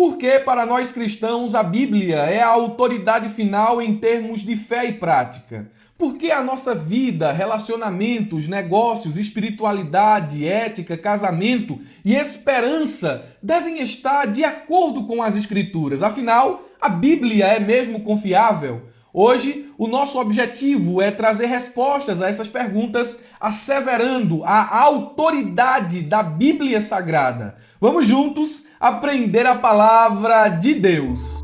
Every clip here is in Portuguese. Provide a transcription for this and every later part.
Porque, para nós cristãos, a Bíblia é a autoridade final em termos de fé e prática. Porque a nossa vida, relacionamentos, negócios, espiritualidade, ética, casamento e esperança devem estar de acordo com as Escrituras. Afinal, a Bíblia é mesmo confiável? Hoje, o nosso objetivo é trazer respostas a essas perguntas, asseverando a autoridade da Bíblia Sagrada. Vamos juntos aprender a palavra de Deus.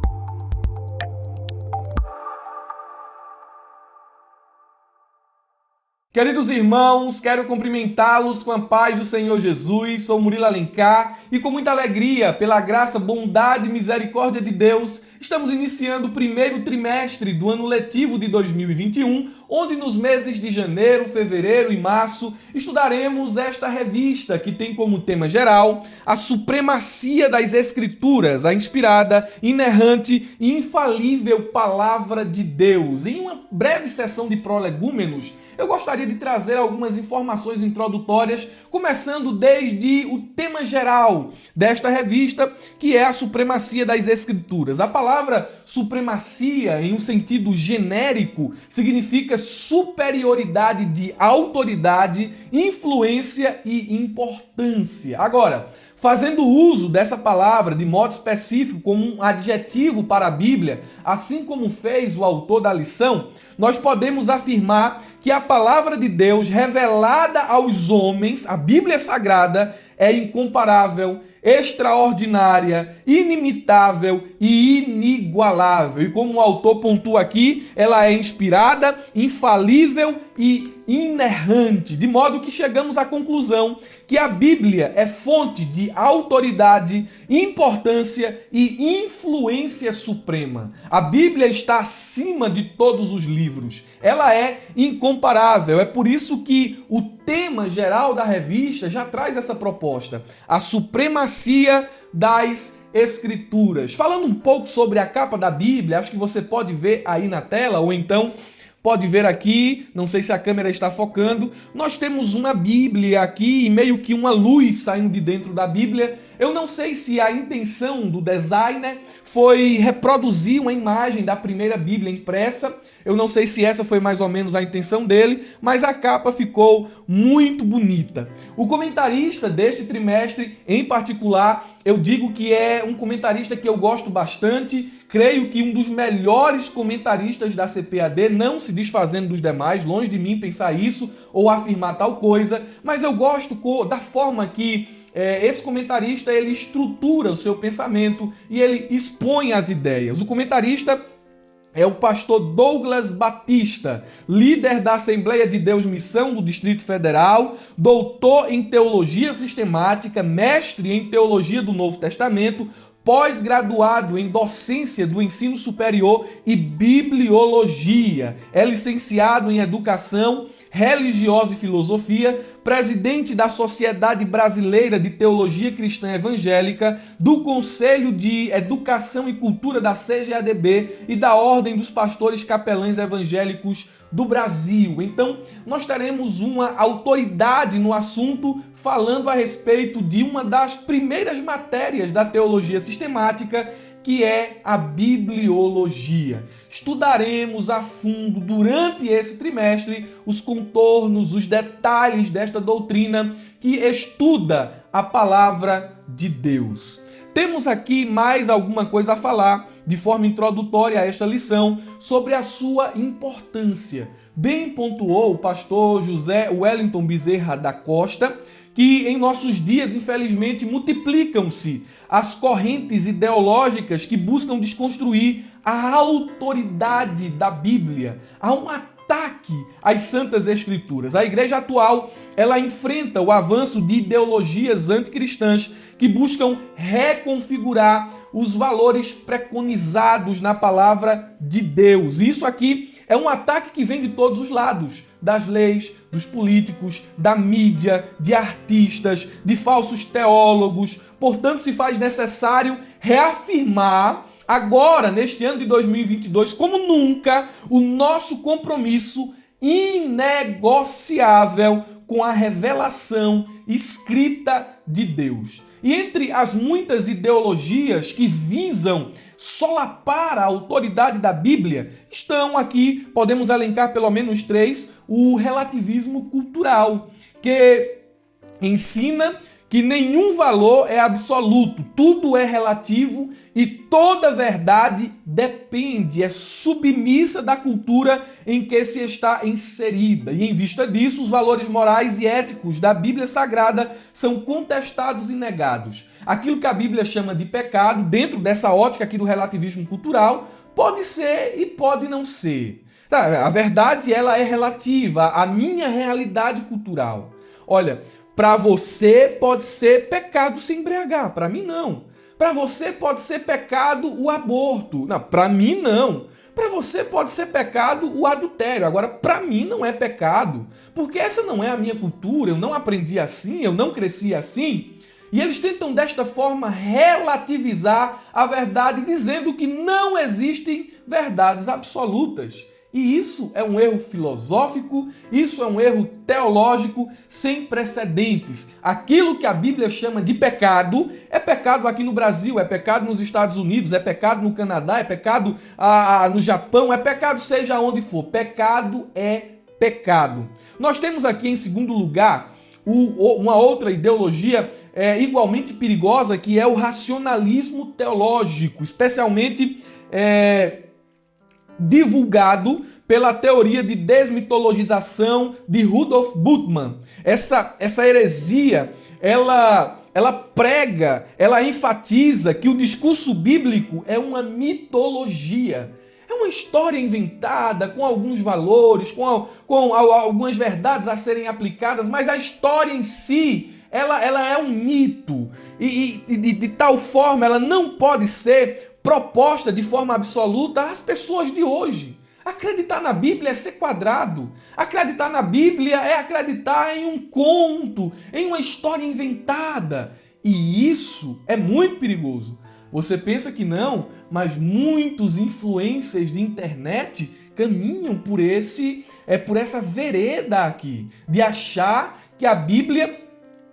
Queridos irmãos, quero cumprimentá-los com a paz do Senhor Jesus. Sou Murilo Alencar e com muita alegria, pela graça, bondade e misericórdia de Deus, estamos iniciando o primeiro trimestre do ano letivo de 2021, onde nos meses de janeiro, fevereiro e março estudaremos esta revista que tem como tema geral a supremacia das Escrituras, a inspirada, inerrante e infalível Palavra de Deus. Em uma breve sessão de prolegômenos, eu gostaria de trazer algumas informações introdutórias, começando desde o tema geral desta revista, que é a supremacia das Escrituras. A palavra supremacia, em um sentido genérico, significa superioridade de autoridade, influência e importância. Agora, fazendo uso dessa palavra de modo específico como um adjetivo para a Bíblia, assim como fez o autor da lição, nós podemos afirmar que a palavra de Deus revelada aos homens, a Bíblia Sagrada, é incomparável, extraordinária, inimitável e inigualável. E como o autor pontua aqui, ela é inspirada, infalível e inerrante, de modo que chegamos à conclusão que a Bíblia é fonte de autoridade, importância e influência suprema. A Bíblia está acima de todos os livros. Ela é incomparável. É por isso que o tema geral da revista já traz essa proposta: a supremacia das Escrituras. Falando um pouco sobre a capa da Bíblia, acho que você pode ver aí na tela, ou então pode ver aqui, não sei se a câmera está focando, nós temos uma Bíblia aqui e meio que uma luz saindo de dentro da Bíblia. Eu não sei se a intenção do designer foi reproduzir uma imagem da primeira Bíblia impressa. Eu não sei se essa foi mais ou menos a intenção dele, mas a capa ficou muito bonita. O comentarista deste trimestre, em particular, eu digo que é um comentarista que eu gosto bastante. Creio que um dos melhores comentaristas da CPAD, não se desfazendo dos demais, longe de mim pensar isso ou afirmar tal coisa, mas eu gosto da forma que esse comentarista ele estrutura o seu pensamento e ele expõe as ideias. O comentarista é o pastor Douglas Batista, líder da Assembleia de Deus Missão do Distrito Federal, doutor em Teologia Sistemática, mestre em Teologia do Novo Testamento, pós-graduado em Docência do Ensino Superior e Bibliologia, é licenciado em Educação Religiosa e Filosofia, presidente da Sociedade Brasileira de Teologia Cristã Evangélica, do Conselho de Educação e Cultura da CGADB e da Ordem dos Pastores Capelães Evangélicos do Brasil. Então, nós teremos uma autoridade no assunto falando a respeito de uma das primeiras matérias da teologia sistemática, que é a bibliologia. Estudaremos a fundo durante esse trimestre os contornos, os detalhes desta doutrina que estuda a palavra de Deus. Temos aqui mais alguma coisa a falar de forma introdutória a esta lição sobre a sua importância. Bem pontuou o pastor José Wellington Bezerra da Costa que em nossos dias, infelizmente, multiplicam-se as correntes ideológicas que buscam desconstruir a autoridade da Bíblia. Há um ataque às Santas Escrituras. A igreja atual, ela enfrenta o avanço de ideologias anticristãs que buscam reconfigurar os valores preconizados na palavra de Deus. Isso aqui é um ataque que vem de todos os lados, das leis, dos políticos, da mídia, de artistas, de falsos teólogos. Portanto, se faz necessário reafirmar agora, neste ano de 2022, como nunca, o nosso compromisso inegociável com a revelação escrita de Deus. E entre as muitas ideologias que visam solapar a autoridade da Bíblia, estão aqui, podemos elencar pelo menos três, o relativismo cultural, que ensina que nenhum valor é absoluto, tudo é relativo e toda verdade depende, é submissa da cultura em que se está inserida. E em vista disso, os valores morais e éticos da Bíblia Sagrada são contestados e negados. Aquilo que a Bíblia chama de pecado, dentro dessa ótica aqui do relativismo cultural, pode ser e pode não ser. A verdade, ela é relativa à minha realidade cultural. Olha, para você pode ser pecado se embriagar, para mim não. Para você pode ser pecado o aborto, não, para mim não. Para você pode ser pecado o adultério, agora para mim não é pecado, porque essa não é a minha cultura, eu não aprendi assim, eu não cresci assim. E eles tentam desta forma relativizar a verdade, dizendo que não existem verdades absolutas. E isso é um erro filosófico, isso é um erro teológico sem precedentes. Aquilo que a Bíblia chama de pecado, é pecado aqui no Brasil, é pecado nos Estados Unidos, é pecado no Canadá, é pecado no Japão, é pecado seja onde for. Pecado é pecado. Nós temos aqui em segundo lugar uma outra ideologia igualmente perigosa, que é o racionalismo teológico, especialmente divulgado pela teoria de desmitologização de Rudolf Bultmann. Essa heresia, ela prega, ela enfatiza que o discurso bíblico é uma mitologia. É uma história inventada, com alguns valores, com algumas verdades a serem aplicadas, mas a história em si, ela é um mito. E de tal forma, ela não pode ser proposta de forma absoluta às pessoas de hoje. Acreditar na Bíblia é ser quadrado. Acreditar na Bíblia é acreditar em um conto, em uma história inventada. E isso é muito perigoso. Você pensa que não, mas muitos influencers de internet caminham por essa vereda aqui, de achar que a Bíblia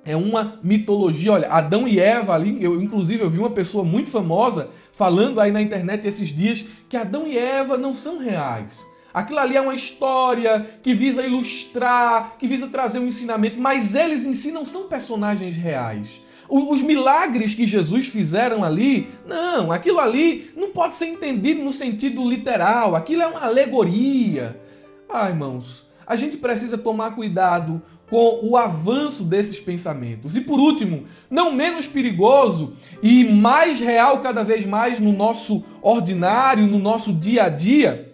é uma mitologia. Olha, Adão e Eva ali, inclusive eu vi uma pessoa muito famosa falando aí na internet esses dias que Adão e Eva não são reais. Aquilo ali é uma história que visa ilustrar, que visa trazer um ensinamento, mas eles em si não são personagens reais. Os milagres que Jesus fizeram ali, não, aquilo ali não pode ser entendido no sentido literal, aquilo é uma alegoria. Irmãos, a gente precisa tomar cuidado com o avanço desses pensamentos. E por último, não menos perigoso e mais real cada vez mais no nosso ordinário, no nosso dia a dia,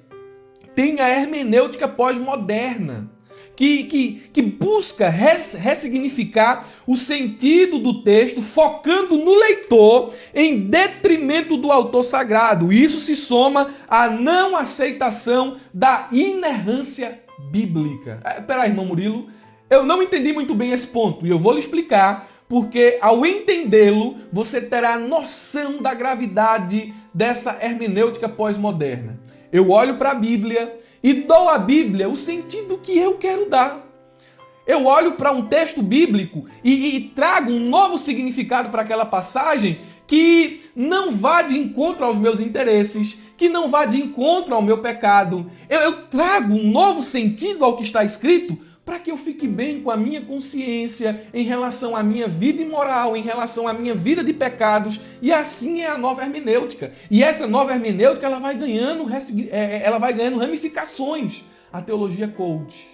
tem a hermenêutica pós-moderna, que busca ressignificar o sentido do texto, focando no leitor em detrimento do autor sagrado. Isso se soma à não aceitação da inerrância bíblica. Peraí, irmão Murilo, eu não entendi muito bem esse ponto e eu vou lhe explicar, porque ao entendê-lo, você terá noção da gravidade dessa hermenêutica pós-moderna. Eu olho para a Bíblia e dou à Bíblia o sentido que eu quero dar. Eu olho para um texto bíblico e trago um novo significado para aquela passagem que não vá de encontro aos meus interesses, que não vá de encontro ao meu pecado. Eu trago um novo sentido ao que está escrito para que eu fique bem com a minha consciência em relação à minha vida imoral, em relação à minha vida de pecados. E assim é a nova hermenêutica. E essa nova hermenêutica ela vai ganhando ramificações. A teologia coach,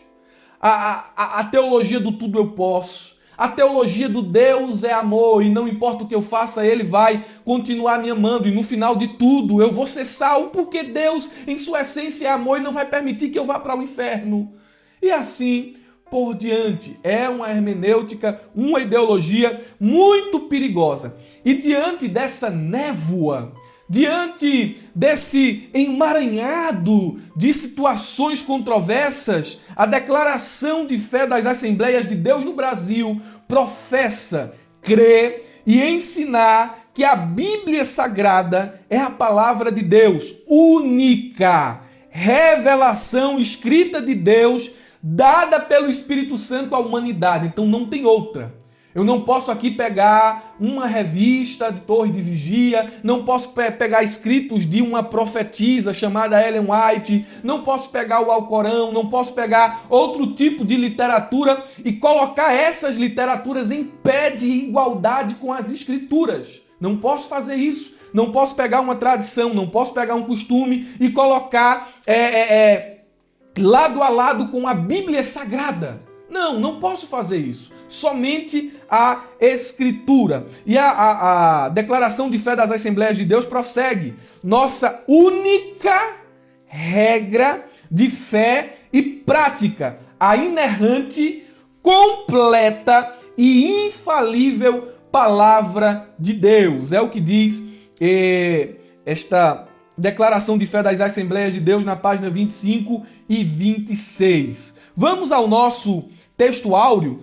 a teologia do tudo eu posso, a teologia do Deus é amor e não importa o que eu faça, Ele vai continuar me amando e no final de tudo eu vou ser salvo porque Deus em sua essência é amor e não vai permitir que eu vá para o inferno. E assim por diante. É uma hermenêutica, uma ideologia muito perigosa. E diante dessa névoa, diante desse emaranhado de situações controversas, a declaração de fé das Assembleias de Deus no Brasil professa, crê e ensinar que a Bíblia Sagrada é a palavra de Deus, única, revelação escrita de Deus, dada pelo Espírito Santo à humanidade. Então não tem outra. Eu não posso aqui pegar uma revista de Torre de Vigia, não posso pegar escritos de uma profetisa chamada Ellen White, não posso pegar o Alcorão, não posso pegar outro tipo de literatura e colocar essas literaturas em pé de igualdade com as escrituras. Não posso fazer isso. Não posso pegar uma tradição, não posso pegar um costume e colocar lado a lado com a Bíblia Sagrada. Não posso fazer isso. Somente a Escritura. E a declaração de fé das Assembleias de Deus prossegue. Nossa única regra de fé e prática, a inerrante, completa e infalível Palavra de Deus. É o que diz esta declaração de fé das Assembleias de Deus na página 25 e 26. Vamos ao nosso texto áureo,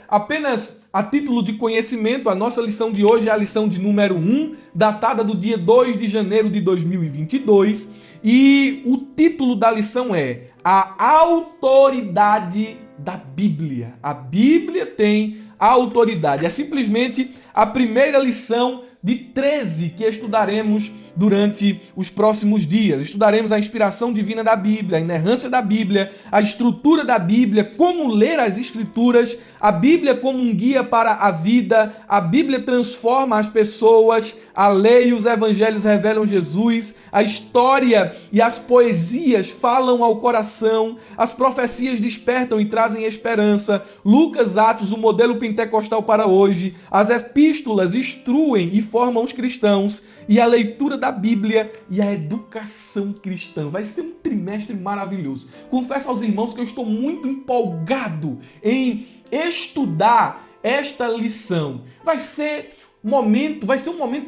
apenas a título de conhecimento. A nossa lição de hoje é a lição de número 1, datada do dia 2 de janeiro de 2022, e o título da lição é A Autoridade da Bíblia. A Bíblia tem autoridade. É simplesmente a primeira lição de 13 que estudaremos durante os próximos dias. Estudaremos a inspiração divina da Bíblia, a inerrância da Bíblia, a estrutura da Bíblia, como ler as Escrituras, a Bíblia como um guia para a vida, a Bíblia transforma as pessoas, a lei e os evangelhos revelam Jesus, a história e as poesias falam ao coração, as profecias despertam e trazem esperança, Lucas, Atos, o modelo pentecostal para hoje, as epístolas instruem e formam os cristãos, e a leitura da Bíblia e a educação cristã. Vai ser um trimestre maravilhoso. Confesso aos irmãos que eu estou muito empolgado em estudar esta lição. Vai ser um momento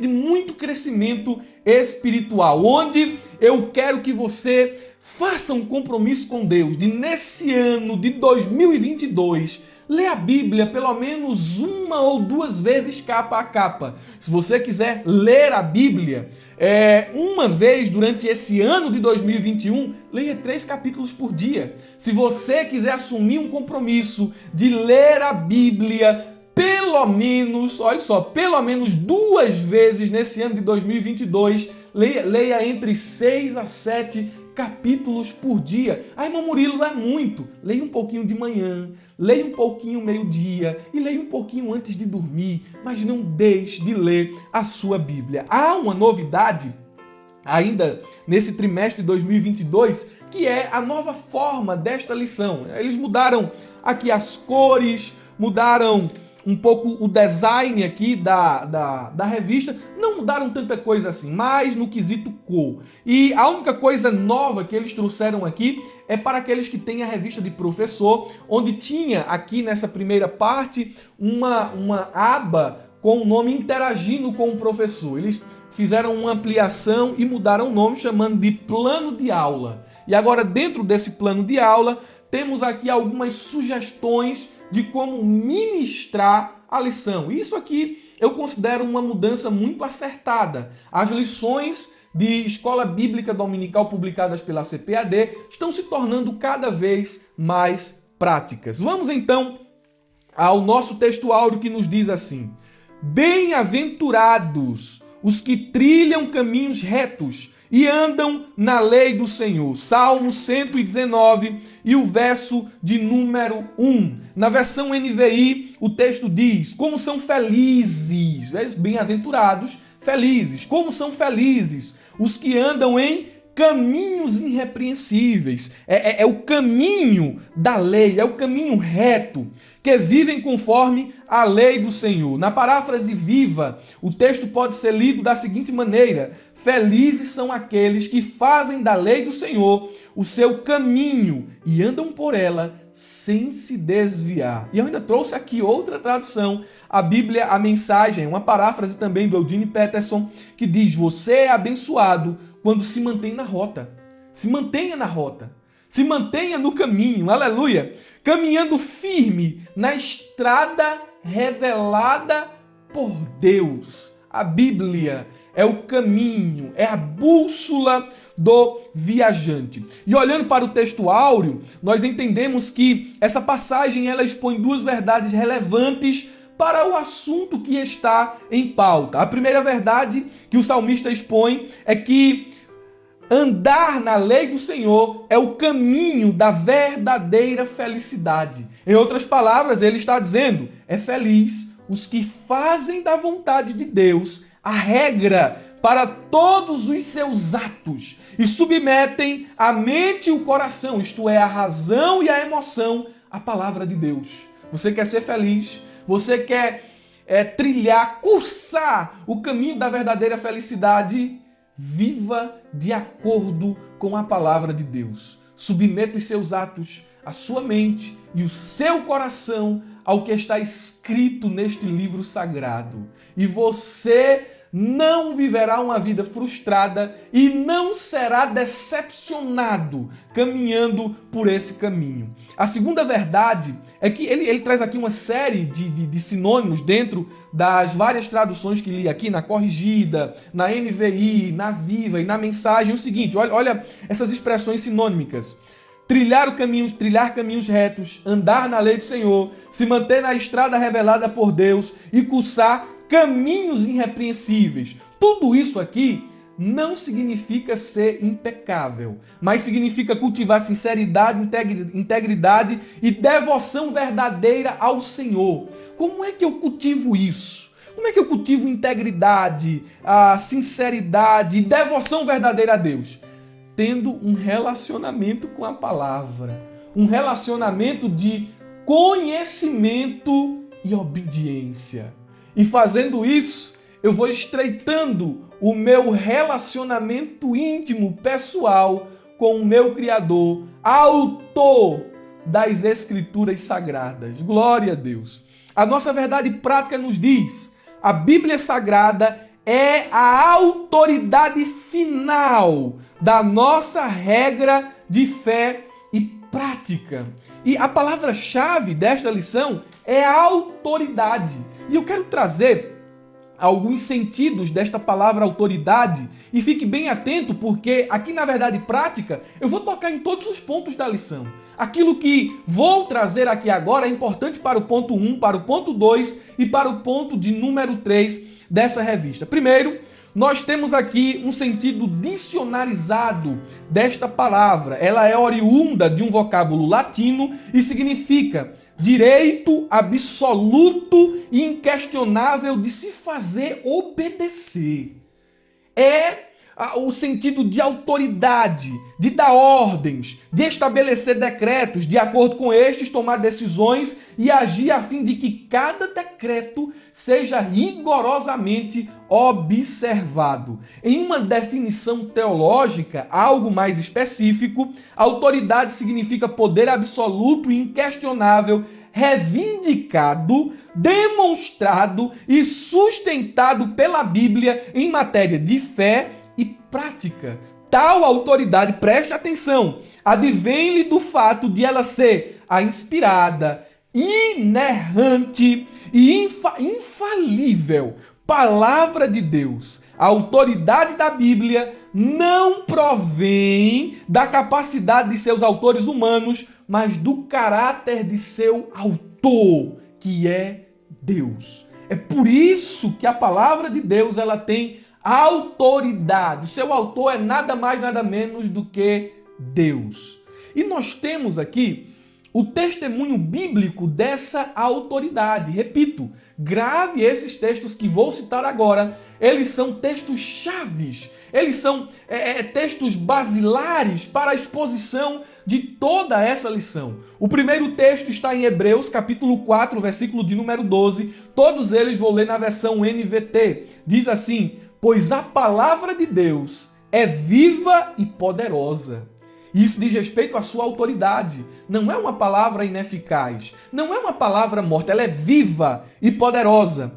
de muito crescimento espiritual, onde eu quero que você faça um compromisso com Deus de, nesse ano de 2022, ler a Bíblia pelo menos uma ou duas vezes capa a capa. Se você quiser ler a Bíblia uma vez durante esse ano de 2021, leia 3 capítulos por dia. Se você quiser assumir um compromisso de ler a Bíblia pelo menos 2 vezes nesse ano de 2022, leia entre 6 a 7 capítulos por dia. Irmão Murilo, é muito. Leia um pouquinho de manhã, leia um pouquinho meio-dia e leia um pouquinho antes de dormir, mas não deixe de ler a sua Bíblia. Há uma novidade ainda nesse trimestre de 2022, que é a nova forma desta lição. Eles mudaram aqui as cores, mudaram um pouco o design aqui da revista, não mudaram tanta coisa assim, mas no quesito cor. E a única coisa nova que eles trouxeram aqui é para aqueles que têm a revista de professor, onde tinha aqui nessa primeira parte uma aba com o nome Interagindo com o Professor. Eles fizeram uma ampliação e mudaram o nome, chamando de Plano de Aula. E agora, dentro desse plano de aula, temos aqui algumas sugestões de como ministrar a lição. Isso aqui eu considero uma mudança muito acertada. As lições de Escola Bíblica Dominical publicadas pela CPAD estão se tornando cada vez mais práticas. Vamos então ao nosso texto áureo, que nos diz assim: Bem-aventurados os que trilham caminhos retos e andam na lei do Senhor. Salmo 119 e o verso de número 1. Na versão NVI, o texto diz: como são felizes, bem-aventurados, felizes, como são felizes os que andam em caminhos irrepreensíveis. É o caminho da lei, é o caminho reto, que vivem conforme a lei do Senhor. Na paráfrase viva, o texto pode ser lido da seguinte maneira: felizes são aqueles que fazem da lei do Senhor o seu caminho e andam por ela sem se desviar. E eu ainda trouxe aqui outra tradução, a Bíblia, a Mensagem, uma paráfrase também do Eugene Peterson, que diz: você é abençoado quando se mantém na rota. Se mantenha na rota. Se mantenha no caminho, aleluia, caminhando firme na estrada revelada por Deus. A Bíblia é o caminho, é a bússola do viajante. E olhando para o texto áureo, nós entendemos que essa passagem ela expõe 2 verdades relevantes para o assunto que está em pauta. A primeira verdade que o salmista expõe é que andar na lei do Senhor é o caminho da verdadeira felicidade. Em outras palavras, ele está dizendo: é feliz os que fazem da vontade de Deus a regra para todos os seus atos e submetem a mente e o coração, isto é, a razão e a emoção, à palavra de Deus. Você quer ser feliz? Você quer trilhar, cursar o caminho da verdadeira felicidade? Viva de acordo com a palavra de Deus. Submeta os seus atos, a sua mente e o seu coração ao que está escrito neste livro sagrado. E você não viverá uma vida frustrada e não será decepcionado caminhando por esse caminho. A segunda verdade é que ele traz aqui uma série de sinônimos dentro das várias traduções que li aqui, na Corrigida, na NVI, na Viva e na Mensagem. O seguinte, olha essas expressões sinônimicas: trilhar caminhos retos, andar na lei do Senhor, se manter na estrada revelada por Deus e cursar caminhos irrepreensíveis. Tudo isso aqui não significa ser impecável, mas significa cultivar sinceridade, integridade e devoção verdadeira ao Senhor. Como é que eu cultivo isso? Como é que eu cultivo integridade, a sinceridade e devoção verdadeira a Deus? Tendo um relacionamento com a palavra, um relacionamento de conhecimento e obediência. E fazendo isso, eu vou estreitando o meu relacionamento íntimo, pessoal, com o meu Criador, autor das Escrituras Sagradas. Glória a Deus. A nossa verdade prática nos diz: a Bíblia Sagrada é a autoridade final da nossa regra de fé e prática. E a palavra-chave desta lição é a autoridade. E eu quero trazer alguns sentidos desta palavra autoridade e fique bem atento, porque aqui na verdade prática eu vou tocar em todos os pontos da lição. Aquilo que vou trazer aqui agora é importante para o ponto 1, para o ponto 2 e para o ponto de número 3 dessa revista. Primeiro, nós temos aqui um sentido dicionarizado desta palavra. Ela é oriunda de um vocábulo latino e significa direito absoluto e inquestionável de se fazer obedecer. É o sentido de autoridade, de dar ordens, de estabelecer decretos, de acordo com estes, tomar decisões e agir a fim de que cada decreto seja rigorosamente observado. Em uma definição teológica, algo mais específico, autoridade significa poder absoluto e inquestionável, reivindicado, demonstrado e sustentado pela Bíblia em matéria de fé e prática. Tal autoridade, preste atenção, advém-lhe do fato de ela ser a inspirada, inerrante e infalível palavra de Deus. A autoridade da Bíblia não provém da capacidade de seus autores humanos, mas do caráter de seu autor, que é Deus. É por isso que a palavra de Deus ela tem autoridade. O seu autor é nada mais, nada menos do que Deus. E nós temos aqui o testemunho bíblico dessa autoridade. Repito, grave esses textos que vou citar agora. Eles são textos chaves. Eles são textos basilares para a exposição de toda essa lição. O primeiro texto está em Hebreus, capítulo 4, versículo de número 12. Todos eles vou ler na versão NVT. Diz assim: pois a palavra de Deus é viva e poderosa. Isso diz respeito à sua autoridade. Não é uma palavra ineficaz. Não é uma palavra morta. Ela é viva e poderosa.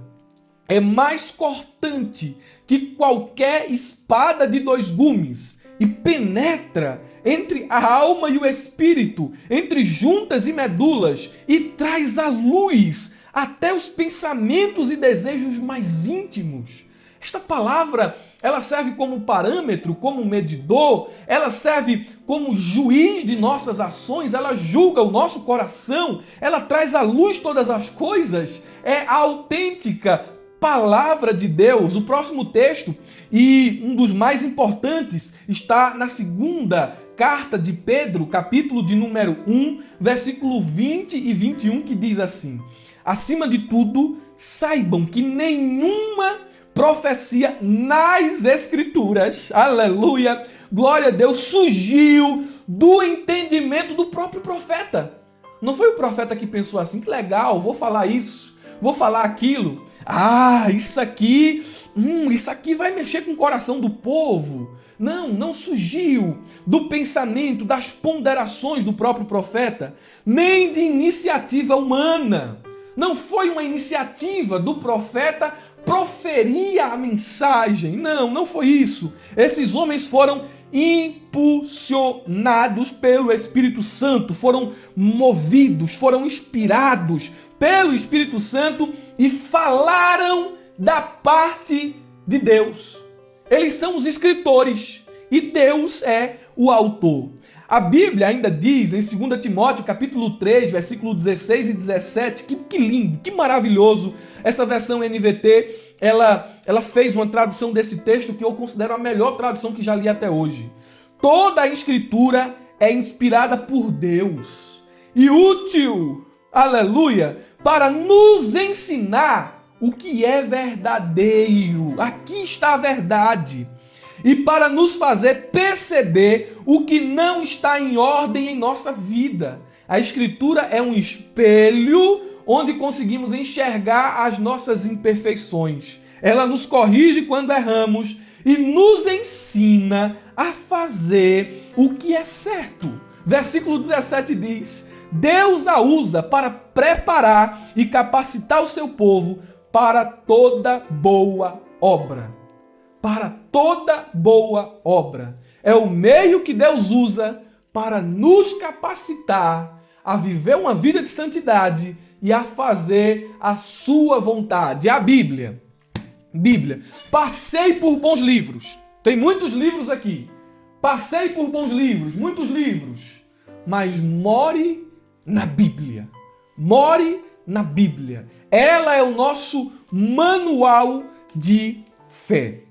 É mais cortante que qualquer espada de dois gumes e penetra entre a alma e o espírito, entre juntas e medulas, e traz à luz até os pensamentos e desejos mais íntimos. Esta palavra, ela serve como parâmetro, como medidor, ela serve como juiz de nossas ações, ela julga o nosso coração, ela traz à luz todas as coisas, é a autêntica palavra de Deus. O próximo texto, e um dos mais importantes, está na segunda carta de Pedro, capítulo de número 1, versículo 20 e 21, que diz assim: acima de tudo, saibam que nenhuma profecia nas Escrituras, aleluia, glória a Deus, surgiu do entendimento do próprio profeta. Não foi o profeta que pensou assim, que legal, vou falar isso, vou falar aquilo. Isso aqui vai mexer com o coração do povo. Não surgiu do pensamento, das ponderações do próprio profeta, nem de iniciativa humana. Não foi uma iniciativa do profeta proferir a mensagem. Não foi isso. Esses homens foram impulsionados pelo Espírito Santo, foram movidos, foram inspirados pelo Espírito Santo e falaram da parte de Deus. Eles são os escritores e Deus é o autor. A Bíblia ainda diz em 2 Timóteo, capítulo 3, versículo 16 e 17, que lindo, que maravilhoso. Essa versão NVT, ela fez uma tradução desse texto que eu considero a melhor tradução que já li até hoje. Toda a Escritura é inspirada por Deus e útil, aleluia, para nos ensinar o que é verdadeiro. Aqui está a verdade. E para nos fazer perceber o que não está em ordem em nossa vida. A Escritura é um espelho onde conseguimos enxergar as nossas imperfeições. Ela nos corrige quando erramos e nos ensina a fazer o que é certo. Versículo 17 diz: Deus a usa para preparar e capacitar o seu povo para toda boa obra. Para toda boa obra. É o meio que Deus usa para nos capacitar a viver uma vida de santidade e a fazer a sua vontade. A Bíblia. Passei por bons livros. Tem muitos livros aqui. Passei por bons livros, muitos livros. Mas more na Bíblia. More na Bíblia. Ela é o nosso manual de fé.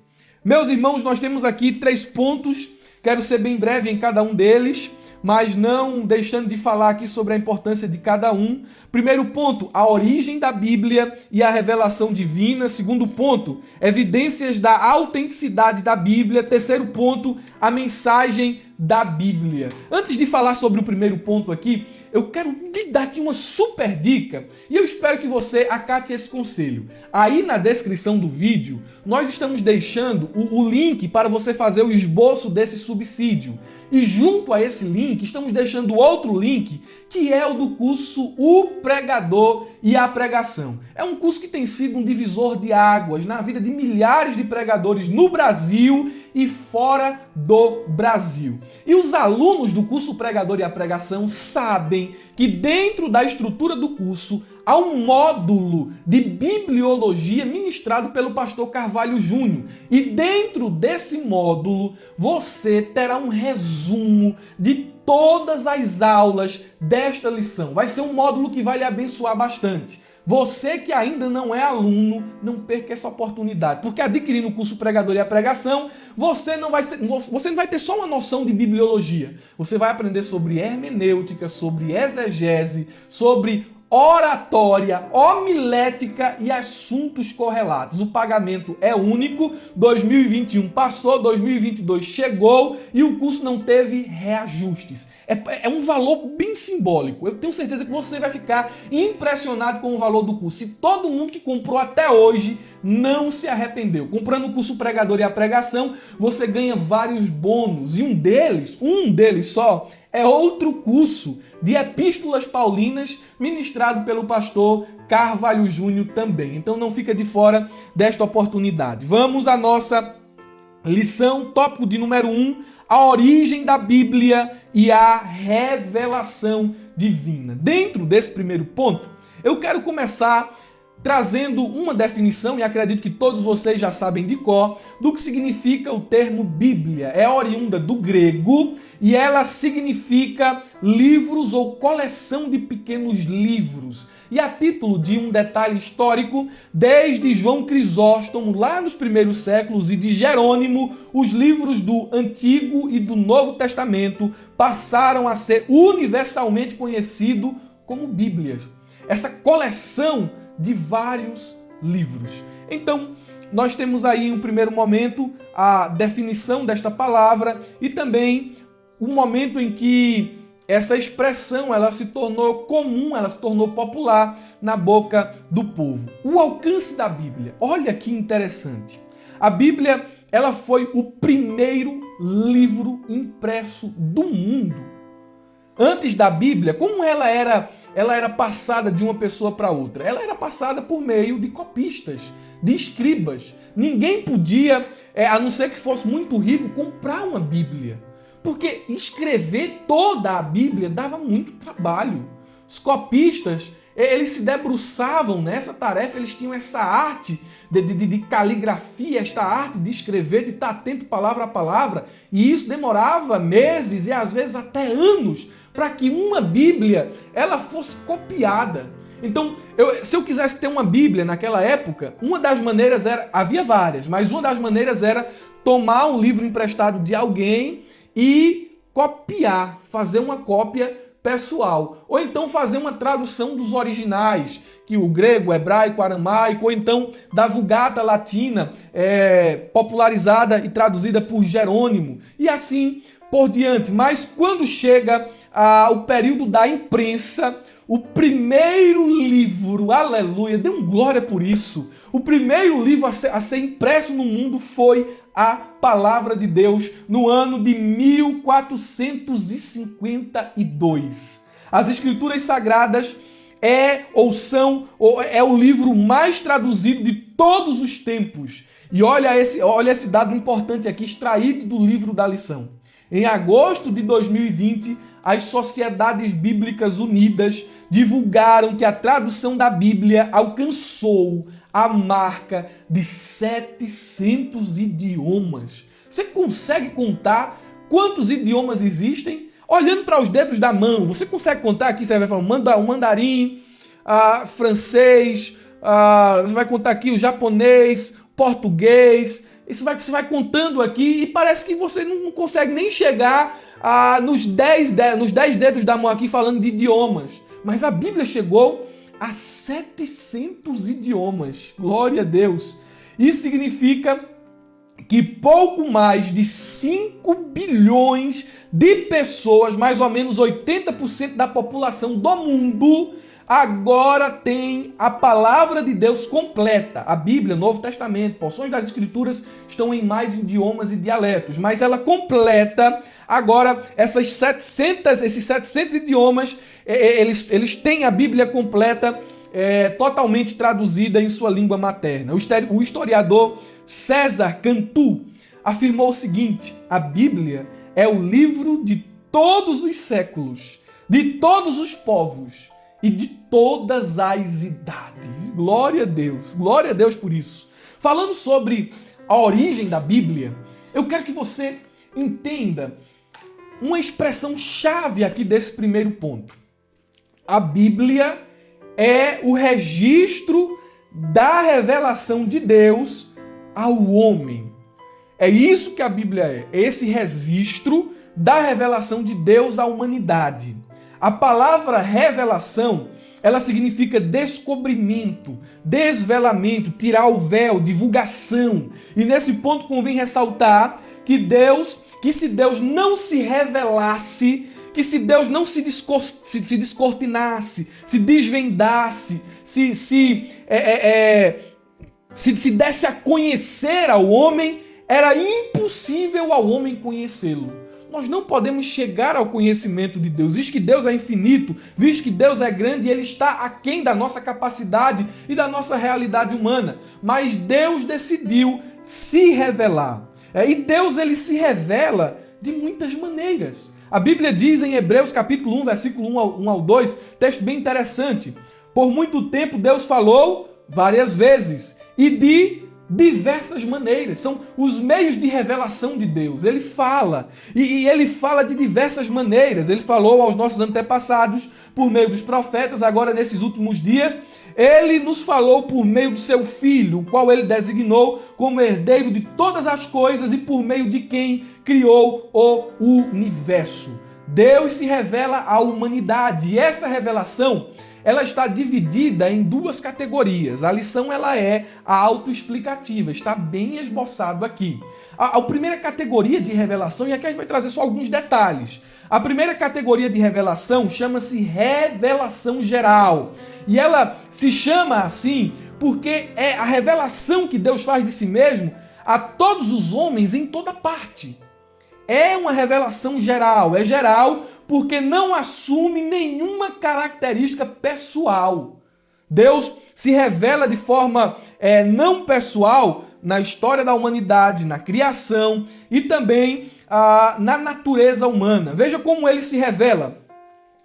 Meus irmãos, nós temos aqui 3 pontos. Quero ser bem breve em cada um deles, mas não deixando de falar aqui sobre a importância de cada um. Primeiro ponto, a origem da Bíblia e a revelação divina. Segundo ponto, evidências da autenticidade da Bíblia. Terceiro ponto, a mensagem da Bíblia. Antes de falar sobre o primeiro ponto aqui, eu quero lhe dar aqui uma super dica e eu espero que você acate esse conselho. Aí na descrição do vídeo, nós estamos deixando o link para você fazer o esboço desse subsídio. E junto a esse link, estamos deixando outro link, que é o do curso O Pregador e a Pregação. É um curso que tem sido um divisor de águas na vida de milhares de pregadores no Brasil e fora do Brasil. E os alunos do curso Pregador e a Pregação sabem que dentro da estrutura do curso há um módulo de bibliologia ministrado pelo pastor Carvalho Júnior. E dentro desse módulo você terá um resumo de todas as aulas desta lição. Vai ser um módulo que vai lhe abençoar bastante. Você que ainda não é aluno, não perca essa oportunidade, porque adquirindo o curso Pregador e a Pregação, você não vai ter só uma noção de bibliologia. Você vai aprender sobre hermenêutica, sobre exegese, sobre oratória, homilética e assuntos correlatos. O pagamento é único, 2021 passou, 2022 chegou e o curso não teve reajustes. É um valor bem simbólico. Eu tenho certeza que você vai ficar impressionado com o valor do curso. E todo mundo que comprou até hoje não se arrependeu. Comprando o curso Pregador e a Pregação, você ganha vários bônus e um deles só, é outro curso de epístolas paulinas ministrado pelo pastor Carvalho Júnior também. Então não fica de fora desta oportunidade. Vamos à nossa lição, tópico de número 1, a origem da Bíblia e a revelação divina. Dentro desse primeiro ponto, eu quero começar trazendo uma definição, e acredito que todos vocês já sabem de cor, do que significa o termo Bíblia. É oriunda do grego e ela significa livros ou coleção de pequenos livros. E a título de um detalhe histórico, desde João Crisóstomo, lá nos primeiros séculos, e de Jerônimo, os livros do Antigo e do Novo Testamento passaram a ser universalmente conhecidos como Bíblias. Essa coleção de vários livros. Então, nós temos aí em um primeiro momento a definição desta palavra e também o momento em que essa expressão ela se tornou comum, ela se tornou popular na boca do povo. O alcance da Bíblia. Olha que interessante. A Bíblia, ela foi o primeiro livro impresso do mundo. Antes da Bíblia, como ela era passada de uma pessoa para outra? Ela era passada por meio de copistas, de escribas. Ninguém podia, a não ser que fosse muito rico, comprar uma Bíblia. Porque escrever toda a Bíblia dava muito trabalho. Os copistas, eles se debruçavam nessa tarefa, eles tinham essa arte de caligrafia, esta arte de escrever, de estar atento palavra a palavra. E isso demorava meses e às vezes até anos para que uma Bíblia ela fosse copiada. Então, se eu quisesse ter uma Bíblia naquela época, uma das maneiras era, havia várias, mas uma das maneiras era tomar um livro emprestado de alguém e copiar, fazer uma cópia pessoal. Ou então fazer uma tradução dos originais, que o grego, o hebraico, o aramaico, ou então da Vulgata Latina, popularizada e traduzida por Jerônimo. E assim por diante. Mas quando chega o período da imprensa, o primeiro livro, aleluia, dê um glória por isso, o primeiro livro a ser impresso no mundo foi a Palavra de Deus no ano de 1452. As Escrituras Sagradas é o livro mais traduzido de todos os tempos. E olha esse dado importante aqui, extraído do livro da lição. Em agosto de 2020, as Sociedades Bíblicas Unidas divulgaram que a tradução da Bíblia alcançou a marca de 700 idiomas. Você consegue contar quantos idiomas existem? Olhando para os dedos da mão, você consegue contar aqui? Você vai falar o mandarim, francês, você vai contar aqui o japonês, português. Você vai contando aqui e parece que você não consegue nem chegar nos 10 dedos da mão aqui falando de idiomas. Mas a Bíblia chegou a 700 idiomas. Glória a Deus. Isso significa que pouco mais de 5 bilhões de pessoas, mais ou menos 80% da população do mundo, agora tem a palavra de Deus completa. A Bíblia, Novo Testamento, porções das Escrituras estão em mais idiomas e dialetos, mas ela completa agora esses 700 idiomas, eles têm a Bíblia completa, totalmente traduzida em sua língua materna. O historiador César Cantu afirmou o seguinte: a Bíblia é o livro de todos os séculos, de todos os povos e de todas as idades. Glória a Deus por isso. Falando sobre a origem da Bíblia, eu quero que você entenda uma expressão chave aqui desse primeiro ponto. A Bíblia é o registro da revelação de Deus ao homem. É isso que a Bíblia é esse registro da revelação de Deus à humanidade. A palavra revelação, ela significa descobrimento, desvelamento, tirar o véu, divulgação. E nesse ponto convém ressaltar que se Deus não se revelasse, que se Deus não se descortinasse, se desvendasse, se desse a conhecer ao homem, era impossível ao homem conhecê-lo. Nós não podemos chegar ao conhecimento de Deus, visto que Deus é infinito, visto que Deus é grande e Ele está aquém da nossa capacidade e da nossa realidade humana. Mas Deus decidiu se revelar. E Deus, Ele se revela de muitas maneiras. A Bíblia diz em Hebreus capítulo 1, versículo 1 ao 2, texto bem interessante: por muito tempo Deus falou várias vezes e de diversas maneiras. São os meios de revelação de Deus. Ele fala, e ele fala de diversas maneiras. Ele falou aos nossos antepassados por meio dos profetas. Agora, nesses últimos dias, ele nos falou por meio do seu Filho, o qual ele designou como herdeiro de todas as coisas e por meio de quem criou o universo. Deus se revela à humanidade, e essa revelação ela está dividida em duas categorias. A lição ela é a autoexplicativa, está bem esboçado aqui. A primeira categoria de revelação, e aqui a gente vai trazer só alguns detalhes. A primeira categoria de revelação chama-se revelação geral. E ela se chama assim porque é a revelação que Deus faz de si mesmo a todos os homens em toda parte. É uma revelação geral, é geral porque não assume nenhuma característica pessoal. Deus se revela de forma não pessoal na história da humanidade, na criação e também na natureza humana. Veja como ele se revela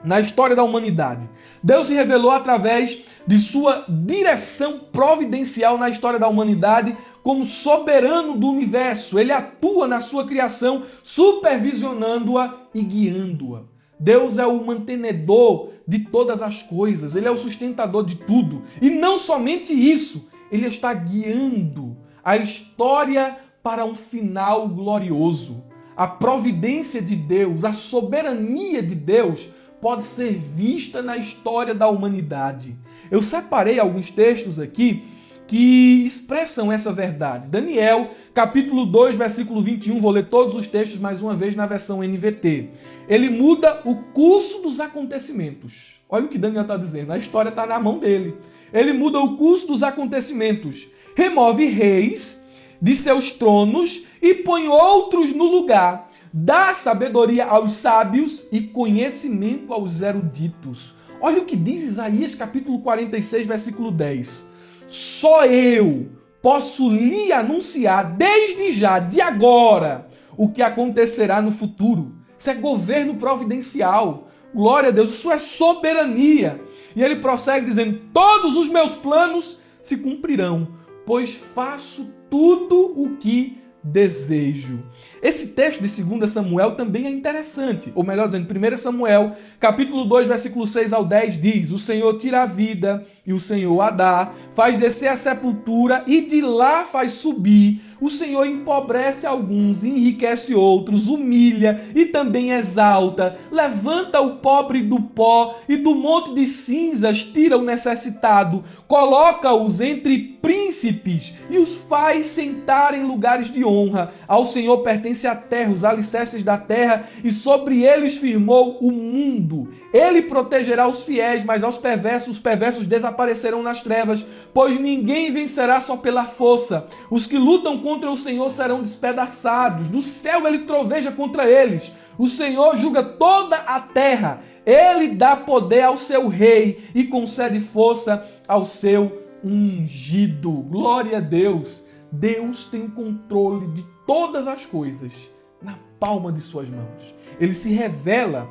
na história da humanidade. Deus se revelou através de sua direção providencial na história da humanidade como soberano do universo. Ele atua na sua criação, supervisionando-a e guiando-a. Deus é o mantenedor de todas as coisas, Ele é o sustentador de tudo. E não somente isso, Ele está guiando a história para um final glorioso. A providência de Deus, a soberania de Deus pode ser vista na história da humanidade. Eu separei alguns textos aqui que expressam essa verdade. Daniel, capítulo 2, versículo 21, vou ler todos os textos mais uma vez na versão NVT. Ele muda o curso dos acontecimentos. Olha o que Daniel está dizendo, a história está na mão dele. Ele muda o curso dos acontecimentos, remove reis de seus tronos e põe outros no lugar. Dá sabedoria aos sábios e conhecimento aos eruditos. Olha o que diz Isaías, capítulo 46, versículo 10. Só eu posso lhe anunciar desde já, de agora, o que acontecerá no futuro. Isso é governo providencial. Glória a Deus, isso é soberania. E ele prossegue dizendo, todos os meus planos se cumprirão, pois faço tudo o que desejo. Esse texto de 2 Samuel também é interessante, ou melhor dizendo, 1 Samuel, capítulo 2, versículo 6 ao 10 diz, o Senhor tira a vida e o Senhor a dá, faz descer a sepultura e de lá faz subir, o Senhor empobrece alguns, enriquece outros, humilha e também exalta, levanta o pobre do pó e do monte de cinzas tira o necessitado, coloca-os entre príncipes e os faz sentar em lugares de honra. Ao Senhor pertence a terra, os alicerces da terra, e sobre eles firmou o mundo. Ele protegerá os fiéis, mas os perversos desaparecerão nas trevas, pois ninguém vencerá só pela força. Os que lutam contra o Senhor serão despedaçados. Do céu ele troveja contra eles. O Senhor julga toda a terra. Ele dá poder ao seu rei e concede força ao seu ungido. Glória a Deus. Deus tem controle de todas as coisas na palma de suas mãos. Ele se revela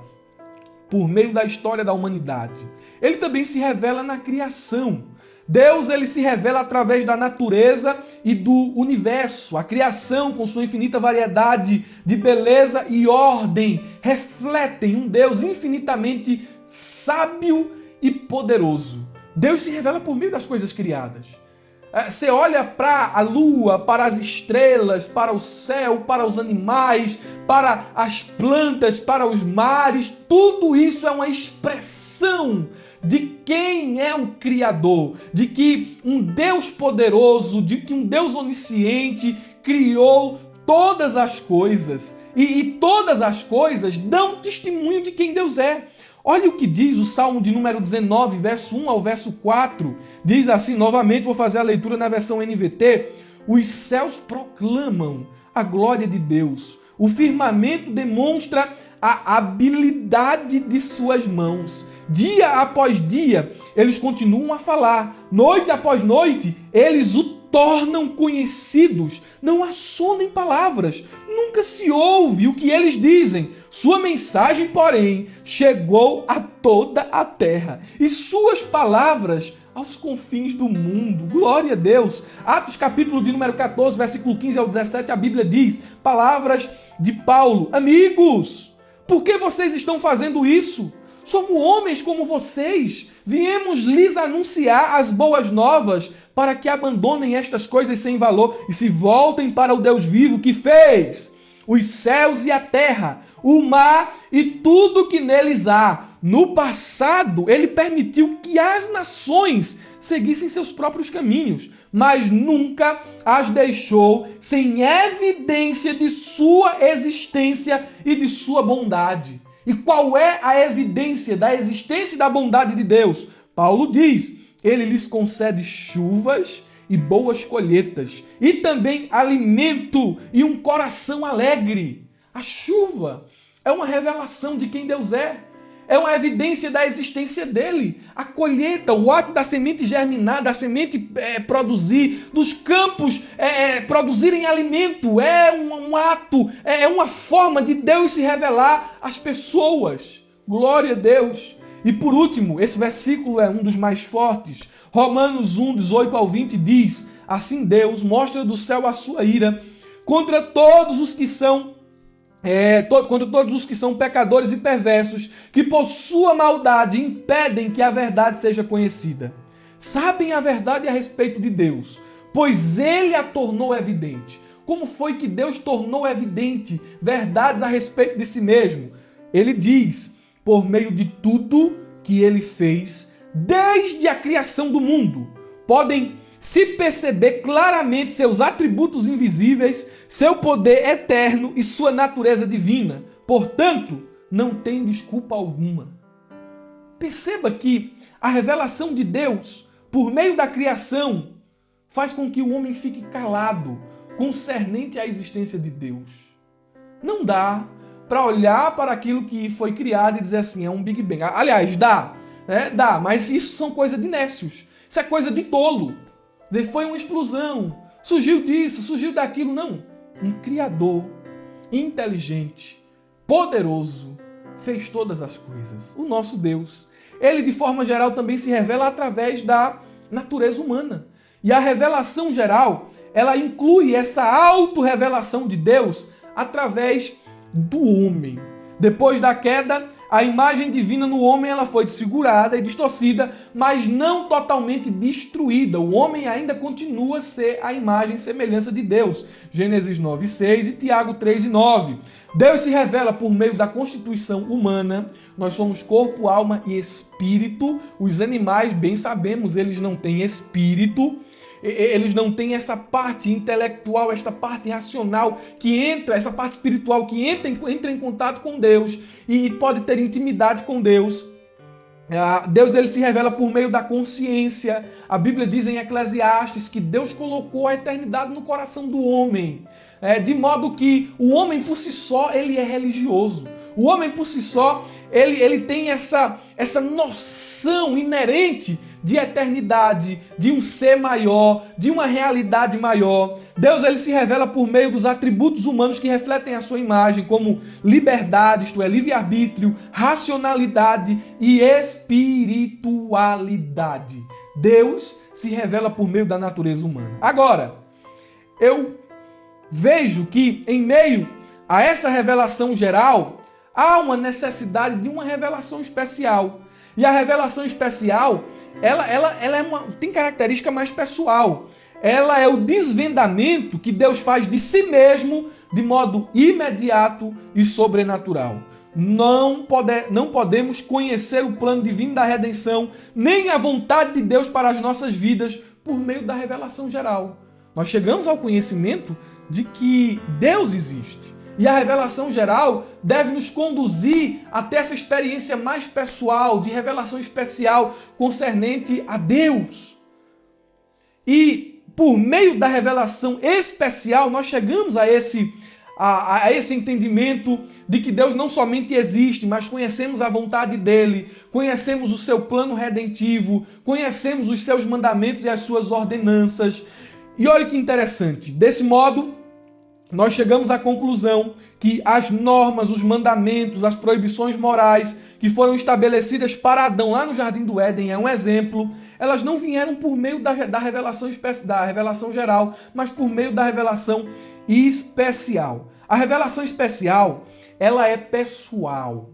por meio da história da humanidade. Ele também se revela na criação. Deus ele se revela através da natureza e do universo. A criação, com sua infinita variedade de beleza e ordem, refletem um Deus infinitamente sábio e poderoso. Deus se revela por meio das coisas criadas. Você olha para a lua, para as estrelas, para o céu, para os animais, para as plantas, para os mares, tudo isso é uma expressão de quem é o Criador, de que um Deus poderoso, de que um Deus onisciente criou todas as coisas. E todas as coisas dão testemunho de quem Deus é. Olha o que diz o Salmo de número 19, verso 1 ao verso 4. Diz assim, novamente vou fazer a leitura na versão NVT. Os céus proclamam a glória de Deus. O firmamento demonstra a habilidade de suas mãos. Dia após dia, eles continuam a falar. Noite após noite, eles o tornam conhecidos, não há som nem palavras, nunca se ouve o que eles dizem. Sua mensagem, porém, chegou a toda a terra, e suas palavras aos confins do mundo. Glória a Deus! Atos capítulo de número 14, versículo 15 ao 17, a Bíblia diz, palavras de Paulo: amigos, por que vocês estão fazendo isso? Somos homens como vocês. Viemos lhes anunciar as boas novas para que abandonem estas coisas sem valor e se voltem para o Deus vivo que fez os céus e a terra, o mar e tudo que neles há. No passado, ele permitiu que as nações seguissem seus próprios caminhos, mas nunca as deixou sem evidência de sua existência e de sua bondade. E qual é a evidência da existência e da bondade de Deus? Paulo diz, ele lhes concede chuvas e boas colheitas, e também alimento e um coração alegre. A chuva é uma revelação de quem Deus é uma evidência da existência dele. A colheita, o ato da semente germinar, da semente produzir, dos campos produzirem alimento, é um ato, é uma forma de Deus se revelar às pessoas. Glória a Deus! E por último, esse versículo é um dos mais fortes. Romanos 1, 18 ao 20 diz, assim Deus mostra do céu a sua ira contra todos os que são pecadores e perversos, que por sua maldade impedem que a verdade seja conhecida. Sabem a verdade a respeito de Deus, pois ele a tornou evidente. Como foi que Deus tornou evidente verdades a respeito de si mesmo? Ele diz, por meio de tudo que ele fez, desde a criação do mundo, podem se perceber claramente seus atributos invisíveis, seu poder eterno e sua natureza divina. Portanto, não tem desculpa alguma. Perceba que a revelação de Deus, por meio da criação, faz com que o homem fique calado concernente à existência de Deus. Não dá para olhar para aquilo que foi criado e dizer assim, é um Big Bang. Aliás, dá, dá, mas isso são coisa de nécios. Isso é coisa de tolo. Foi uma explosão, surgiu disso, surgiu daquilo. Não, um Criador inteligente, poderoso, fez todas as coisas. O nosso Deus, ele de forma geral também se revela através da natureza humana. E a revelação geral, ela inclui essa autorrevelação de Deus através do homem. Depois da queda, a imagem divina no homem ela foi desfigurada e distorcida, mas não totalmente destruída. O homem ainda continua a ser a imagem e semelhança de Deus. Gênesis 9:6 e Tiago 3:9. Deus se revela por meio da constituição humana. Nós somos corpo, alma e espírito. Os animais, bem sabemos, eles não têm espírito. Eles não têm essa parte intelectual, esta parte racional que entra, essa parte espiritual que entra em contato com Deus e pode ter intimidade com Deus. Deus ele se revela por meio da consciência. A Bíblia diz em Eclesiastes que Deus colocou a eternidade no coração do homem, de modo que o homem por si só ele é religioso. O homem por si só ele tem essa noção inerente de eternidade, de um ser maior, de uma realidade maior. Deus ele se revela por meio dos atributos humanos que refletem a sua imagem, como liberdade, isto é, livre-arbítrio, racionalidade e espiritualidade. Deus se revela por meio da natureza humana. Agora, eu vejo que em meio a essa revelação geral, há uma necessidade de uma revelação especial. E a revelação especial, ela tem característica mais pessoal. Ela é o desvendamento que Deus faz de si mesmo de modo imediato e sobrenatural. Não podemos conhecer o plano divino da redenção, nem a vontade de Deus para as nossas vidas por meio da revelação geral. Nós chegamos ao conhecimento de que Deus existe. E a revelação geral deve nos conduzir até essa experiência mais pessoal, de revelação especial concernente a Deus. E por meio da revelação especial, nós chegamos a esse entendimento de que Deus não somente existe, mas conhecemos a vontade dele, conhecemos o seu plano redentivo, conhecemos os seus mandamentos e as suas ordenanças. E olha que interessante, desse modo, nós chegamos à conclusão que as normas, os mandamentos, as proibições morais que foram estabelecidas para Adão lá no Jardim do Éden, é um exemplo, elas não vieram por meio da revelação geral, mas por meio da revelação especial. A revelação especial, ela é pessoal.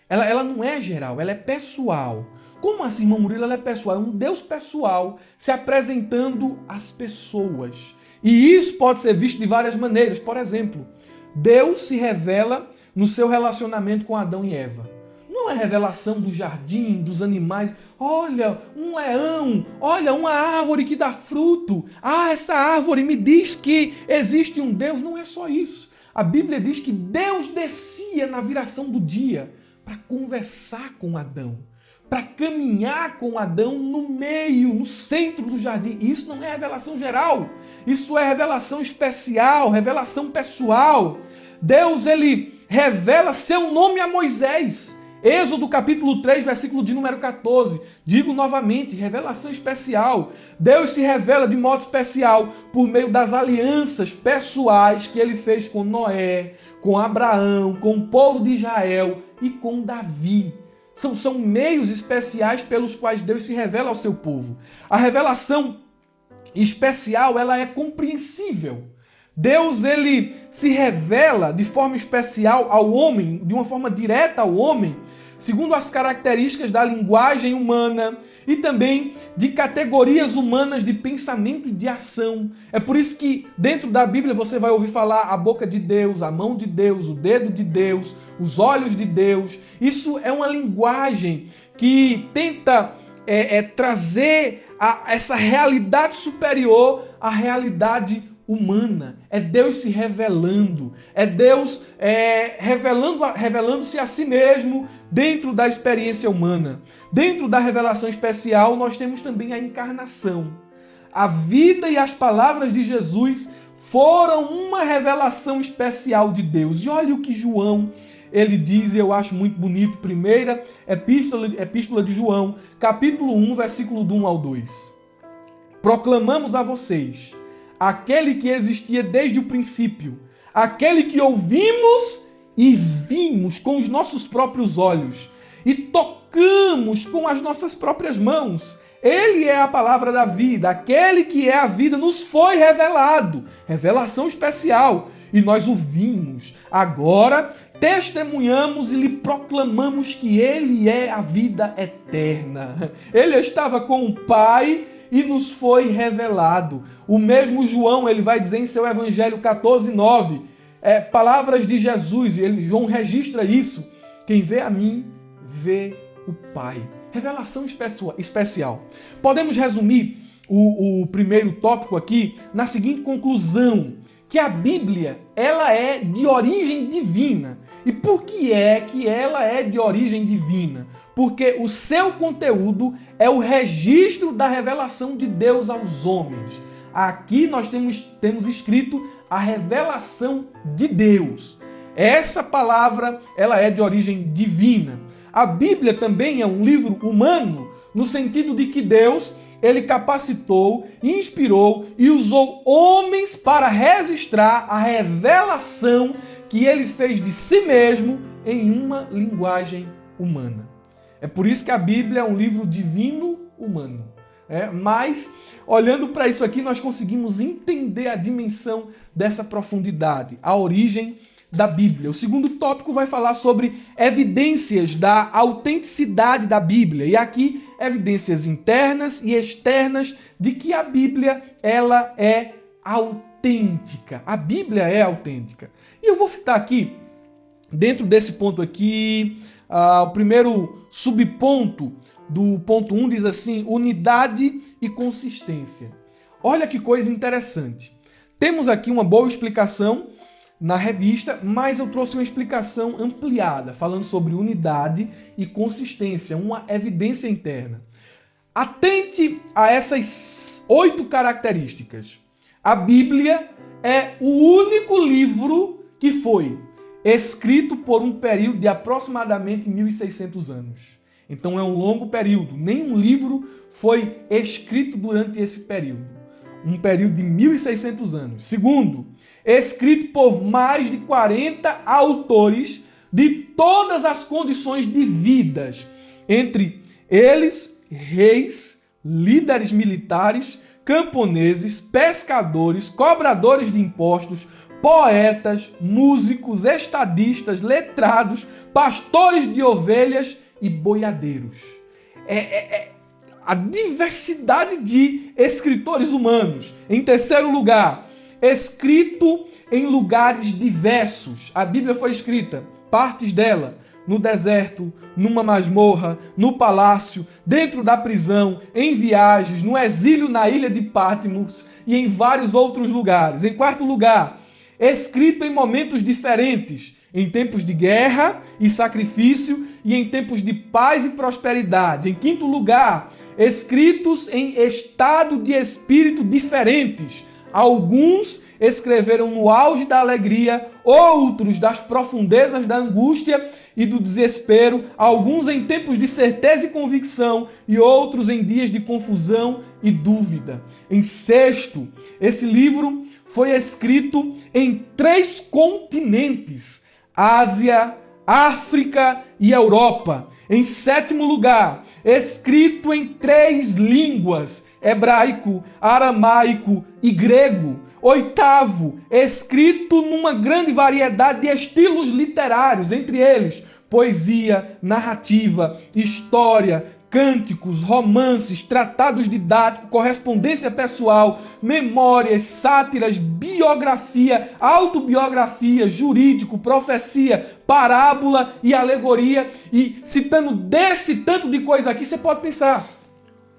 Ela não é geral, ela é pessoal. Como assim, irmão Murilo? Ela é pessoal. É um Deus pessoal se apresentando às pessoas. E isso pode ser visto de várias maneiras. Por exemplo, Deus se revela no seu relacionamento com Adão e Eva. Não é revelação do jardim, dos animais. Olha, um leão. Olha, uma árvore que dá fruto. Ah, essa árvore me diz que existe um Deus. Não é só isso. A Bíblia diz que Deus descia na viração do dia para conversar com Adão, para caminhar com Adão no meio, no centro do jardim. Isso não é revelação geral, isso é revelação especial, revelação pessoal. Deus, ele revela seu nome a Moisés. Êxodo capítulo 3, versículo de número 14. Digo novamente, revelação especial. Deus se revela de modo especial por meio das alianças pessoais que ele fez com Noé, com Abraão, com o povo de Israel e com Davi. São meios especiais pelos quais Deus se revela ao seu povo. A revelação especial, ela é compreensível. Deus, ele se revela de forma especial ao homem, de uma forma direta ao homem, segundo as características da linguagem humana e também de categorias humanas de pensamento e de ação. É por isso que dentro da Bíblia você vai ouvir falar a boca de Deus, a mão de Deus, o dedo de Deus, os olhos de Deus. Isso é uma linguagem que tenta trazer essa realidade superior à realidade humana. É Deus se revelando, é Deus revelando-se a si mesmo dentro da experiência humana. Dentro da revelação especial, nós temos também a encarnação. A vida e as palavras de Jesus foram uma revelação especial de Deus. E olha o que João, ele diz, e eu acho muito bonito, primeira epístola de João, capítulo 1, versículo do 1 ao 2. Proclamamos a vocês aquele que existia desde o princípio, aquele que ouvimos e vimos com os nossos próprios olhos e tocamos com as nossas próprias mãos. Ele é a palavra da vida, aquele que é a vida nos foi revelado, revelação especial, e nós o vimos. Agora testemunhamos e lhe proclamamos que ele é a vida eterna. Ele estava com o Pai e nos foi revelado. O mesmo João, ele vai dizer em seu Evangelho 14:9, palavras de Jesus, e João registra isso: quem vê a mim, vê o Pai. Revelação especial. Podemos resumir o primeiro tópico aqui na seguinte conclusão, que a Bíblia, ela é de origem divina. E por que é que ela é de origem divina? Porque o seu conteúdo é o registro da revelação de Deus aos homens. Aqui nós temos escrito a revelação de Deus. Essa palavra, ela é de origem divina. A Bíblia também é um livro humano, no sentido de que Deus, ele capacitou, inspirou e usou homens para registrar a revelação que ele fez de si mesmo em uma linguagem humana. É por isso que a Bíblia é um livro divino humano. Mas, olhando para isso aqui, nós conseguimos entender a dimensão dessa profundidade, a origem da Bíblia. O segundo tópico vai falar sobre evidências da autenticidade da Bíblia. E aqui, evidências internas e externas de que a Bíblia, ela é autêntica. A Bíblia é autêntica. E eu vou citar aqui, dentro desse ponto aqui, o primeiro subponto do ponto 1 diz assim: unidade e consistência. Olha que coisa interessante. Temos aqui uma boa explicação na revista, mas eu trouxe uma explicação ampliada, falando sobre unidade e consistência, uma evidência interna. Atente a essas 8 características. A Bíblia é o único livro que foi escrito por um período de aproximadamente 1.600 anos. Então é um longo período. Nenhum livro foi escrito durante esse período. um período de 1.600 anos. Segundo, escrito por mais de 40 autores de todas as condições de vidas, entre eles reis, líderes militares, camponeses, pescadores, cobradores de impostos, poetas, músicos, estadistas, letrados, pastores de ovelhas e boiadeiros. A diversidade de escritores humanos. Em terceiro lugar, escrito em lugares diversos. A Bíblia foi escrita, partes dela, no deserto, numa masmorra, no palácio, dentro da prisão, em viagens, no exílio na ilha de Patmos e em vários outros lugares. Em quarto lugar, escrito em momentos diferentes, em tempos de guerra e sacrifício e em tempos de paz e prosperidade. Em quinto lugar, escritos em estado de espírito diferentes. Alguns escreveram no auge da alegria, outros das profundezas da angústia e do desespero, alguns em tempos de certeza e convicção e outros em dias de confusão e dúvida. Em sexto, esse livro foi escrito em 3 continentes: Ásia, África e Europa. Em sétimo lugar, escrito em 3 línguas: hebraico, aramaico e grego. Oitavo, escrito numa grande variedade de estilos literários, entre eles poesia, narrativa, história, cânticos, romances, tratados didáticos, correspondência pessoal, memórias, sátiras, biografia, autobiografia, jurídico, profecia, parábola e alegoria. E citando desse tanto de coisa aqui, você pode pensar,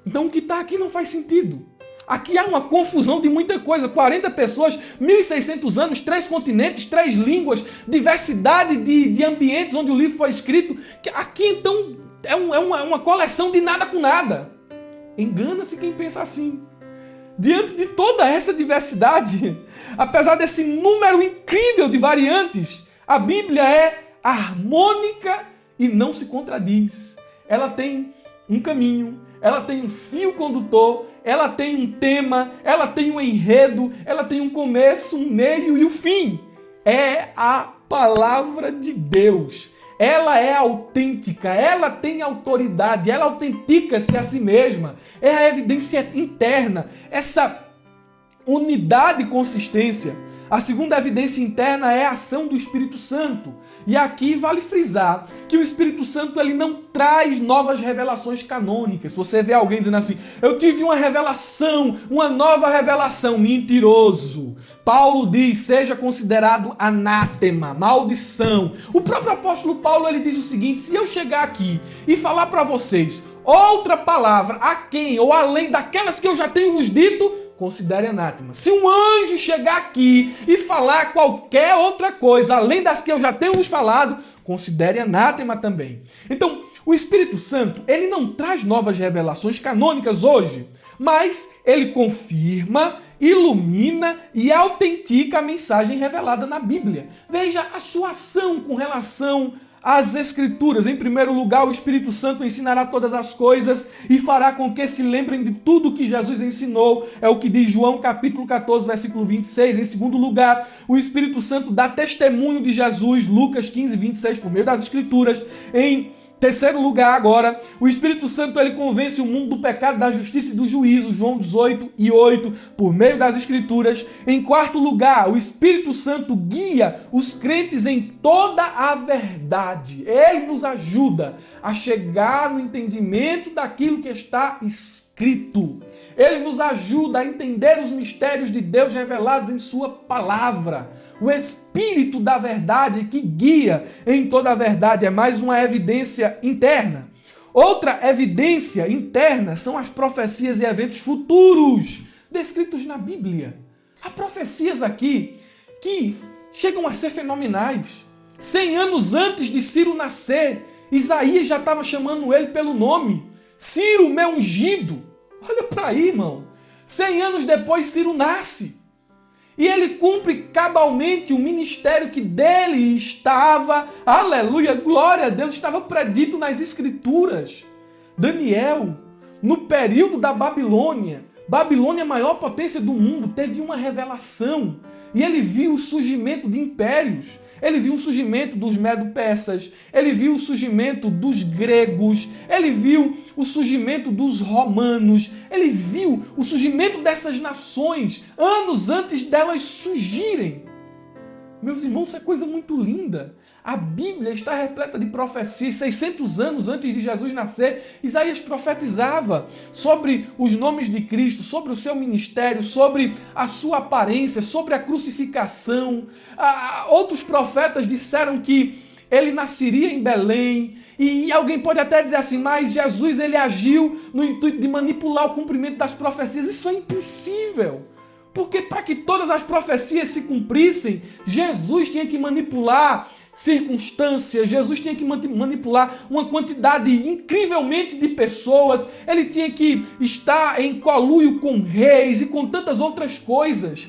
então o que está aqui não faz sentido. Aqui há uma confusão de muita coisa. 40 pessoas, 1.600 anos, 3 continentes, 3 línguas, diversidade de ambientes onde o livro foi escrito. Aqui, então, é uma coleção de nada com nada. Engana-se quem pensa assim. Diante de toda essa diversidade, apesar desse número incrível de variantes, a Bíblia é harmônica e não se contradiz. Ela tem um caminho, ela tem um fio condutor, ela tem um tema, ela tem um enredo, ela tem um começo, um meio e um fim. É a palavra de Deus. Ela é autêntica, ela tem autoridade, ela autentica-se a si mesma. É a evidência interna, essa unidade e consistência. A segunda evidência interna é a ação do Espírito Santo. E aqui vale frisar que o Espírito Santo ele não traz novas revelações canônicas. Se você vê alguém dizendo assim, eu tive uma revelação, uma nova revelação, mentiroso. Paulo diz, seja considerado anátema, maldição. O próprio apóstolo Paulo ele diz o seguinte, se eu chegar aqui e falar para vocês outra palavra a quem ou além daquelas que eu já tenho vos dito, considere anátema. Se um anjo chegar aqui e falar qualquer outra coisa, além das que eu já tenho vos falado, considere anátema também. Então, o Espírito Santo, ele não traz novas revelações canônicas hoje, mas ele confirma, ilumina e autentica a mensagem revelada na Bíblia. Veja a sua ação com relação às Escrituras. Em primeiro lugar, o Espírito Santo ensinará todas as coisas e fará com que se lembrem de tudo que Jesus ensinou. É o que diz João capítulo 14, versículo 26. Em segundo lugar, o Espírito Santo dá testemunho de Jesus, Lucas 15, 26, por meio das Escrituras. Em terceiro lugar, agora, o Espírito Santo ele convence o mundo do pecado, da justiça e do juízo, João 18 e 8, por meio das Escrituras. Em quarto lugar, o Espírito Santo guia os crentes em toda a verdade. Ele nos ajuda a chegar no entendimento daquilo que está escrito. Ele nos ajuda a entender os mistérios de Deus revelados em sua palavra. O Espírito da verdade que guia em toda a verdade é mais uma evidência interna. Outra evidência interna são as profecias e eventos futuros descritos na Bíblia. Há profecias aqui que chegam a ser fenomenais. 100 anos antes de Ciro nascer, Isaías já estava chamando ele pelo nome. Ciro, meu ungido. Olha para aí, irmão. 100 anos depois, Ciro nasce. E ele cumpre cabalmente o ministério que dele estava, aleluia, glória a Deus, estava predito nas Escrituras. Daniel, no período da Babilônia, Babilônia, a maior potência do mundo, teve uma revelação. E ele viu o surgimento de impérios. Ele viu o surgimento dos medo-persas, ele viu o surgimento dos gregos, ele viu o surgimento dos romanos, ele viu o surgimento dessas nações anos antes delas surgirem. Meus irmãos, isso é coisa muito linda. A Bíblia está repleta de profecias. 600 anos antes de Jesus nascer, Isaías profetizava sobre os nomes de Cristo, sobre o seu ministério, sobre a sua aparência, sobre a crucificação. Outros profetas disseram que ele nasceria em Belém. E alguém pode até dizer assim, mas Jesus ele agiu no intuito de manipular o cumprimento das profecias. Isso é impossível. Porque para que todas as profecias se cumprissem, Jesus tinha que manipular circunstâncias, Jesus tinha que manipular uma quantidade incrivelmente de pessoas, ele tinha que estar em conluio com reis e com tantas outras coisas.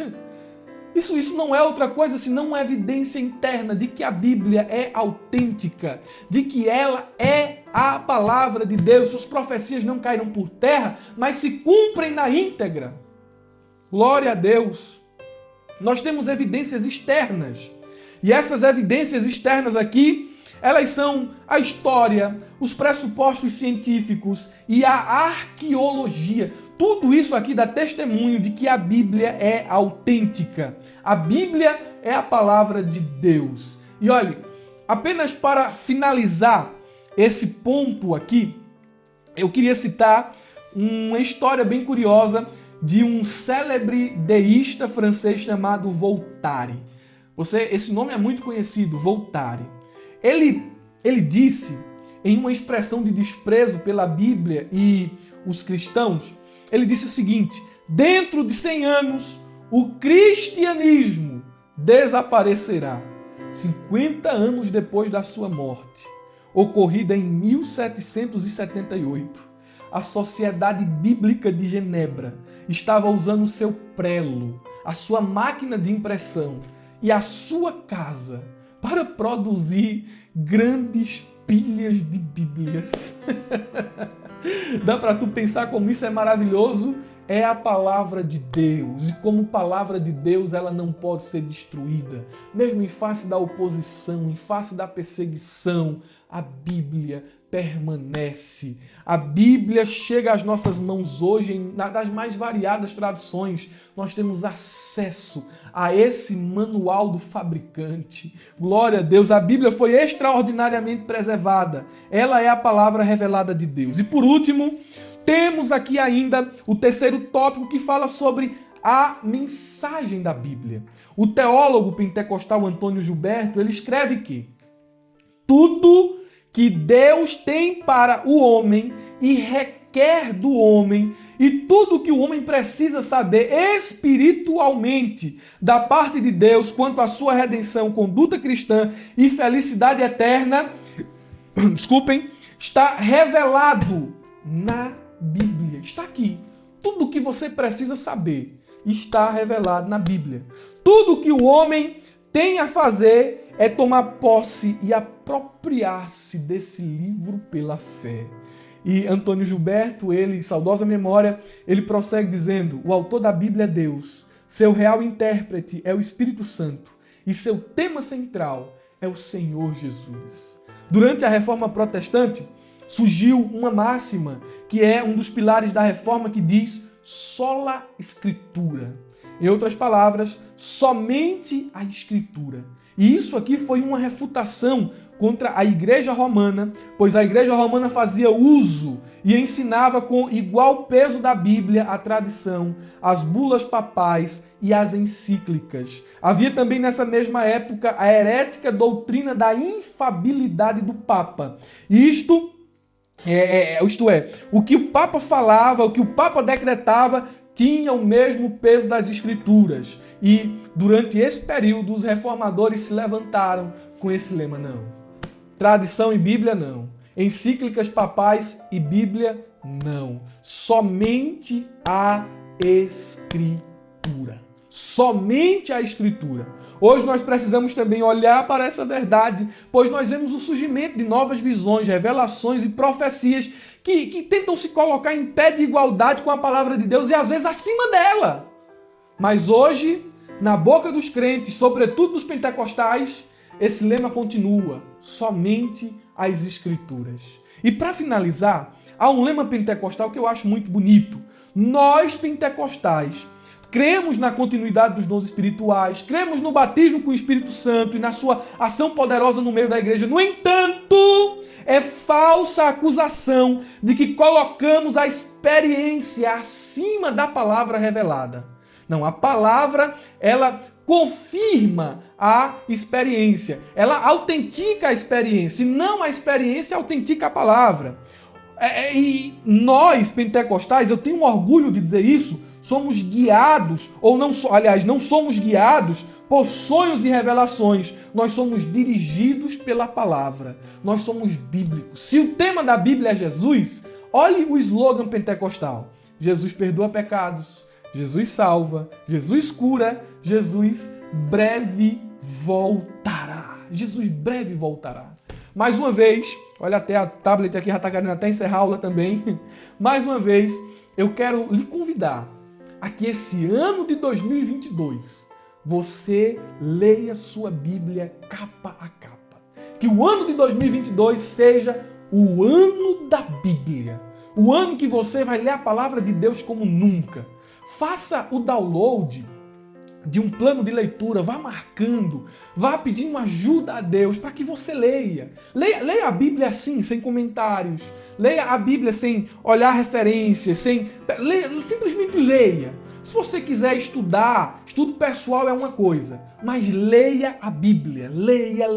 Isso não é outra coisa senão uma evidência interna de que a Bíblia é autêntica, de que ela é a palavra de Deus. Suas profecias não caíram por terra, mas se cumprem na íntegra. Glória a Deus. Nós temos evidências externas. E essas evidências externas aqui, elas são a história, os pressupostos científicos e a arqueologia. Tudo isso aqui dá testemunho de que a Bíblia é autêntica. A Bíblia é a palavra de Deus. E olhe, apenas para finalizar esse ponto aqui, eu queria citar uma história bem curiosa de um célebre deísta francês chamado Voltaire. Esse nome é muito conhecido, Voltaire. Ele disse, em uma expressão de desprezo pela Bíblia e os cristãos, ele disse o seguinte: dentro de 100 anos, o cristianismo desaparecerá, 50 anos depois da sua morte, ocorrida em 1778. A Sociedade Bíblica de Genebra estava usando o seu prelo, a sua máquina de impressão e a sua casa para produzir grandes pilhas de Bíblias. Dá para tu pensar como isso é maravilhoso? É a palavra de Deus, e como palavra de Deus ela não pode ser destruída. Mesmo em face da oposição, em face da perseguição, a Bíblia permanece. A Bíblia chega às nossas mãos hoje nas mais variadas traduções. Nós temos acesso a esse manual do fabricante. Glória a Deus, a Bíblia foi extraordinariamente preservada. Ela é a palavra revelada de Deus. E por último, temos aqui ainda o terceiro tópico que fala sobre a mensagem da Bíblia. O teólogo pentecostal Antônio Gilberto, ele escreve que tudo que Deus tem para o homem e requer do homem, e tudo que o homem precisa saber espiritualmente da parte de Deus quanto à sua redenção, conduta cristã e felicidade eterna, está revelado na Bíblia. Está aqui. Tudo o que você precisa saber está revelado na Bíblia. Tudo que o homem tem a fazer é tomar posse e apropriar-se desse livro pela fé. E Antônio Gilberto, ele, saudosa memória, ele prossegue dizendo: o autor da Bíblia é Deus, seu real intérprete é o Espírito Santo e seu tema central é o Senhor Jesus. Durante a Reforma Protestante, surgiu uma máxima que é um dos pilares da Reforma que diz sola Escritura. Em outras palavras, somente a Escritura. E isso aqui foi uma refutação contra a Igreja Romana, pois a Igreja Romana fazia uso e ensinava com igual peso da Bíblia a tradição, as bulas papais e as encíclicas. Havia também nessa mesma época a herética doutrina da infabilidade do Papa. Isto é, o que o Papa falava, o que o Papa decretava, tinha o mesmo peso das Escrituras. E durante esse período os reformadores se levantaram com esse lema: não. Tradição e Bíblia não. Encíclicas papais e Bíblia não. Somente a Escritura. somente a Escritura. Hoje nós precisamos também olhar para essa verdade, pois nós vemos o surgimento de novas visões, revelações e profecias que tentam se colocar em pé de igualdade com a palavra de Deus e às vezes acima dela. Mas hoje, na boca dos crentes, sobretudo dos pentecostais, esse lema continua: somente as Escrituras. E para finalizar, há um lema pentecostal que eu acho muito bonito. Nós, pentecostais, cremos na continuidade dos dons espirituais, cremos no batismo com o Espírito Santo e na sua ação poderosa no meio da igreja. No entanto, é falsa a acusação de que colocamos a experiência acima da palavra revelada. Não, a palavra, ela confirma a experiência, ela autentica a experiência, e não a experiência autentica a palavra. E nós, pentecostais, eu tenho orgulho de dizer isso, somos guiados, ou não, aliás, não somos guiados por sonhos e revelações, nós somos dirigidos pela palavra, nós somos bíblicos. Se o tema da Bíblia é Jesus, olhe o slogan pentecostal: Jesus perdoa pecados, Jesus salva, Jesus cura, Jesus breve voltará. Jesus breve voltará. Mais uma vez, olha, até a tablet aqui já está querendo até encerrar a aula também. Mais uma vez, eu quero lhe convidar a que esse ano de 2022 você leia sua Bíblia capa a capa. Que o ano de 2022 seja o ano da Bíblia. O ano que você vai ler a palavra de Deus como nunca. Faça o download de um plano de leitura, vá marcando, vá pedindo ajuda a Deus para que você leia. Leia a Bíblia assim, sem comentários. Leia a Bíblia sem olhar referências, simplesmente leia. Se você quiser estudar, estudo pessoal é uma coisa, mas leia a Bíblia. Leia,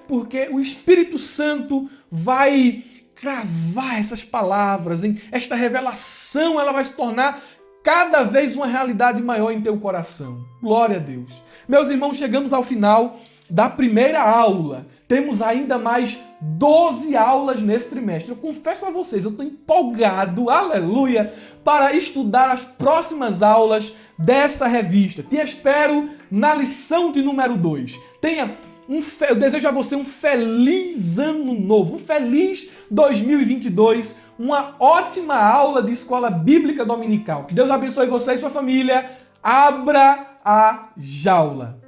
porque o Espírito Santo vai cravar essas palavras, hein? Esta revelação, ela vai se tornar cada vez uma realidade maior em teu coração. Glória a Deus. Meus irmãos, chegamos ao final da primeira aula. Temos ainda mais 12 aulas nesse trimestre. Eu confesso a vocês, eu estou empolgado, aleluia, para estudar as próximas aulas dessa revista. Te espero na lição de número 2. Eu desejo a você um feliz ano novo, um feliz 2022, uma ótima aula de escola bíblica dominical. Que Deus abençoe você e sua família. Abra a jaula.